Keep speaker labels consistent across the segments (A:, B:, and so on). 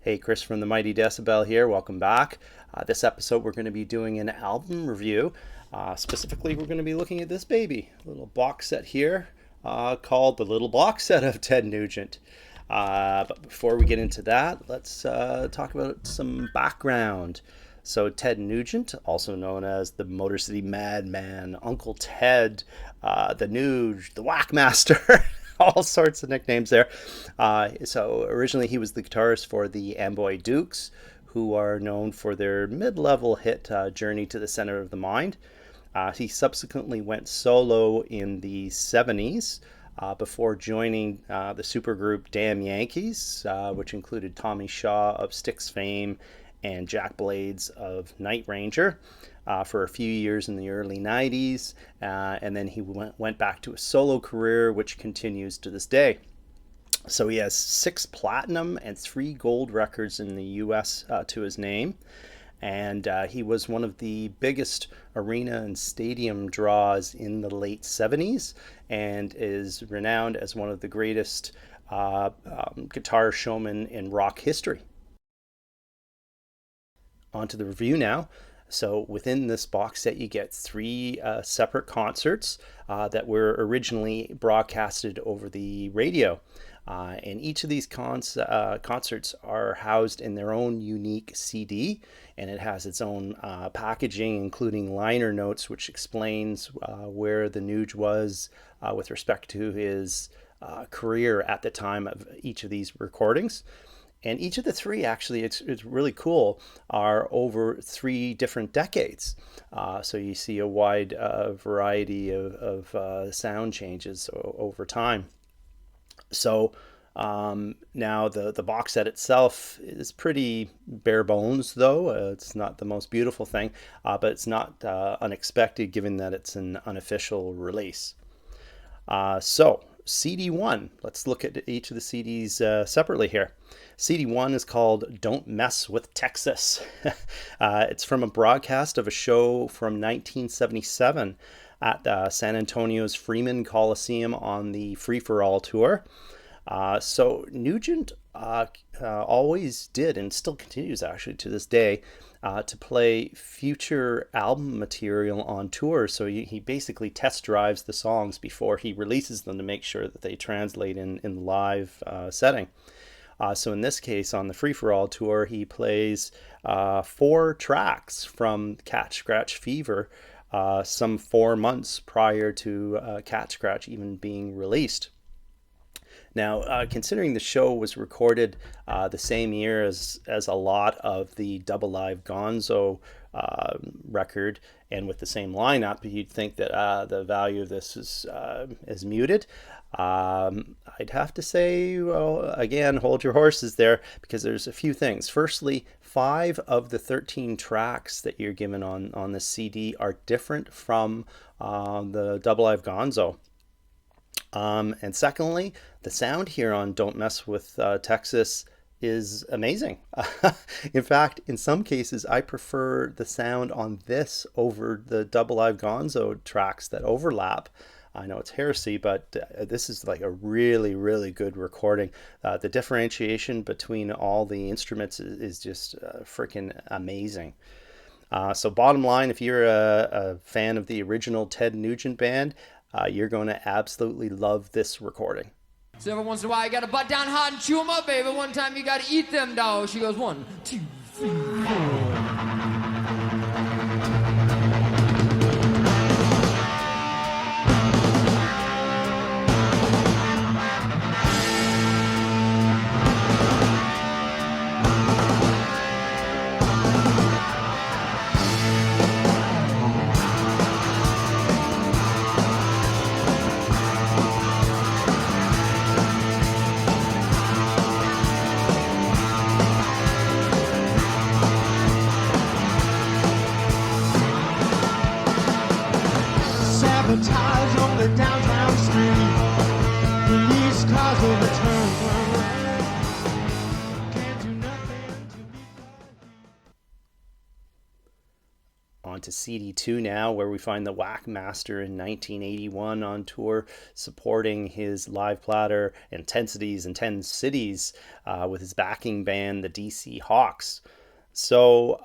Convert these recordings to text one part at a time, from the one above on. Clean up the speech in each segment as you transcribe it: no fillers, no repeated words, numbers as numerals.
A: Hey, Chris from the Mighty Decibel here. Welcome back. This episode we're going to be doing an album review. Specifically, we're going to be looking at this baby, a little box set here called the Little Box Set of Ted Nugent. But before we get into that, let's talk about some background. So Ted Nugent, also known as the Motor City Madman, Uncle Ted, the Nuge, the Whackmaster, all sorts of nicknames there. So originally he was the guitarist for the Amboy Dukes, who are known for their mid-level hit Journey to the Center of the Mind. He subsequently went solo in the 70s before joining the supergroup Damn Yankees, which included Tommy Shaw of Styx fame and Jack Blades of Night Ranger for a few years in the early 90s. And then he went back to a solo career, which continues to this day. So he has 6 platinum and 3 gold records in the US to his name. And he was one of the biggest arena and stadium draws in the late 70s and is renowned as one of the greatest guitar showmen in rock history. On to the review now. So within this box set, you get 3 separate concerts that were originally broadcasted over the radio. And each of these concerts are housed in their own unique CD, and it has its own packaging, including liner notes, which explains where the Nuge was with respect to his career at the time of each of these recordings. And each of the 3, actually, it's really cool, are over 3 different decades. So you see a wide variety of sound changes over time. So now the box set itself is pretty bare bones, though. It's not the most beautiful thing, but it's not unexpected given that it's an unofficial release. So CD1, let's look at each of the CDs separately here. CD1 is called Don't Mess with Texas. It's from a broadcast of a show from 1977 at San Antonio's Freeman Coliseum on the Free for All tour. So Nugent always did, and still continues actually to this day, to play future album material on tour. So he basically test drives the songs before he releases them to make sure that they translate in the live setting. So in this case, on the Free for All tour, he plays 4 tracks from Cat Scratch Fever, some 4 months prior to Cat Scratch even being released. Now, considering the show was recorded the same year as a lot of the Double Live Gonzo record, and with the same lineup, you'd think that the value of this is muted. I'd have to say, well, again, hold your horses there, because there's a few things. Firstly, 5 of the 13 tracks that you're given on the CD are different from the Double Live Gonzo. And secondly, the sound here on Don't Mess with Texas is amazing. In fact, in some cases, I prefer the sound on this over the Double Live Gonzo tracks that overlap. I know it's heresy, but this is like a really, really good recording. The differentiation between all the instruments is just freaking amazing. So bottom line, if you're a fan of the original Ted Nugent band, you're going to absolutely love this recording.
B: So every once in a while you gotta butt down hard and chew them up, baby. One time you gotta eat them, dog. She goes 1, 2, 3, 4.
A: On to CD2 now, where we find the Whackmaster in 1981 on tour, supporting his live platter Intensities in 10 Cities with his backing band, the DC Hawks. So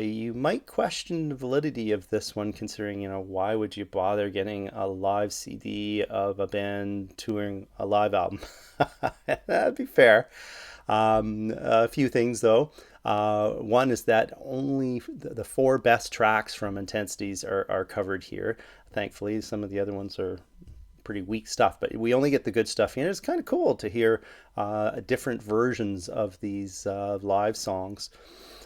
A: you might question the validity of this one, considering, why would you bother getting a live CD of a band touring a live album? That'd be fair. A few things, though. One is that only the four best tracks from Intensities are covered here. Thankfully, some of the other ones are pretty weak stuff, but we only get the good stuff here. It's kind of cool to hear different versions of these live songs.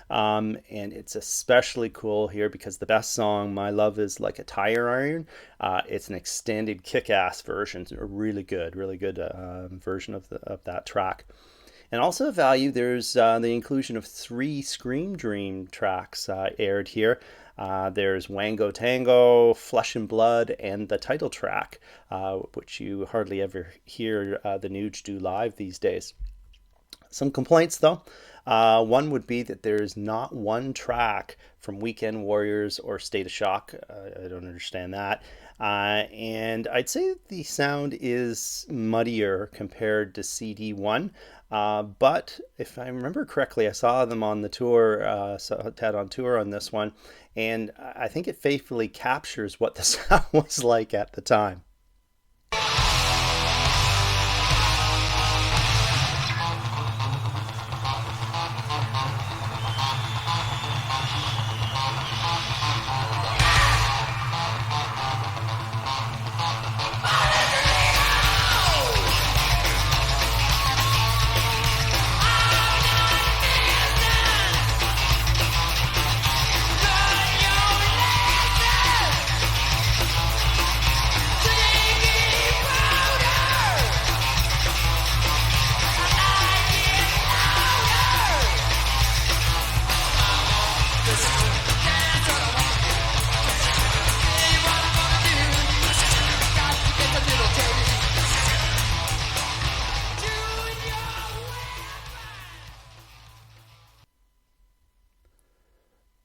A: And it's especially cool here because the best song, My Love Is Like a Tire Iron, it's an extended kick-ass version. A really good version of that track. And also of value, there's the inclusion of 3 Scream Dream tracks aired here. There's Wango Tango, Flesh and Blood, and the title track, which you hardly ever hear the Nuge do live these days. Some complaints, though. One would be that there's not one track from Weekend Warriors or State of Shock. I don't understand that. And I'd say that the sound is muddier compared to CD1. But if I remember correctly, I saw them on the tour, saw Ted on tour on this one, and I think it faithfully captures what the sound was like at the time.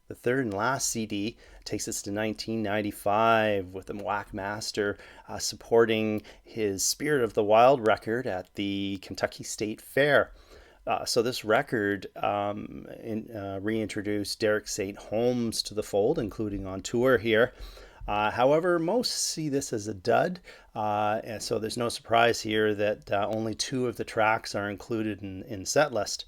A: The third and last CD takes us to 1995 with the Whackmaster supporting his Spirit of the Wild record at the Kentucky State Fair. So this record reintroduced Derek St. Holmes to the fold, including on tour here. However, most see this as a dud, and so there's no surprise here that only 2 of the tracks are included in set list.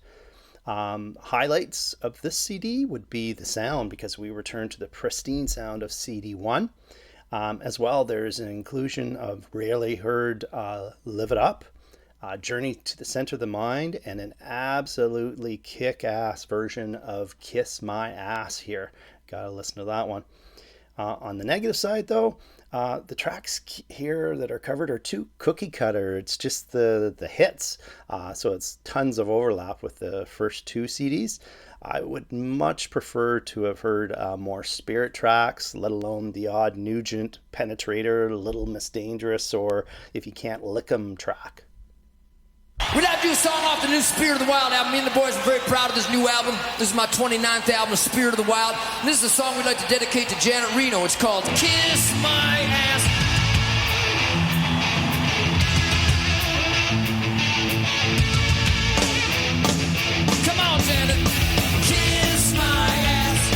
A: Highlights of this CD would be the sound, because we return to the pristine sound of CD1. As well, there's an inclusion of rarely heard Live It Up, Journey to the Center of the Mind, and an absolutely kick-ass version of Kiss My Ass here. Gotta listen to that one. On the negative side, though, the tracks here that are covered are too cookie cutter. It's just the hits. So it's tons of overlap with the first 2 CDs. I would much prefer to have heard more Spirit tracks, let alone the odd Nugent, Penetrator, Little Miss Dangerous, or If You Can't Lick 'Em track.
B: We'd like to do a song off the new Spirit of the Wild album. Me and the boys are very proud of this new album. This is my 29th album, Spirit of the Wild. And this is a song we'd like to dedicate to Janet Reno. It's called Kiss My Ass. Come on, Janet. Kiss my ass.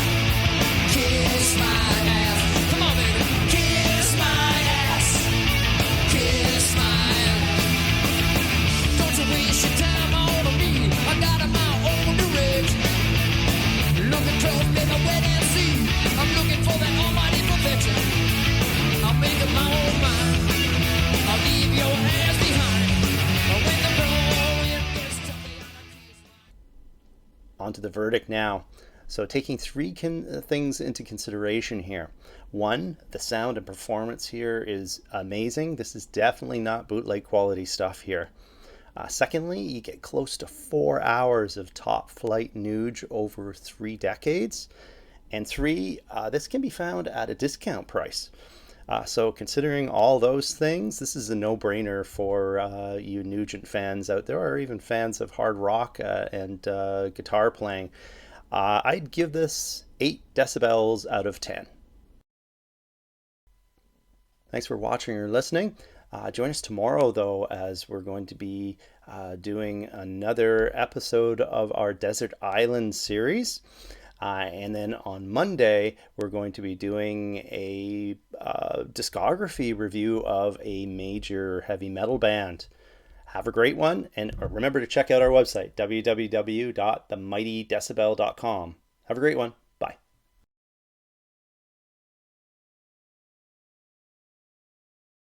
B: Kiss my ass. Come on, baby. Kiss my ass. Kiss my ass. Waste your time on me. I got my own direction. Looking close, baby, wait and see. I'm looking for that almighty perfection. I'll make up my own mind. I'll leave your ass behind. When the road gets to me.
A: On to the verdict now. So taking 3 things into consideration here. 1, the sound and performance here is amazing. This is definitely not bootleg quality stuff here. Secondly, you get close to 4 hours of top flight Nuge over 3 decades. And 3, this can be found at a discount price. So considering all those things, this is a no-brainer for you Nugent fans out there, or even fans of hard rock and guitar playing. I'd give this 8 decibels out of 10. Thanks for watching or listening. Join us tomorrow, though, as we're going to be doing another episode of our Desert Island series. And then on Monday, we're going to be doing a discography review of a major heavy metal band. Have a great one, and remember to check out our website, www.themightydecibel.com. Have a great one.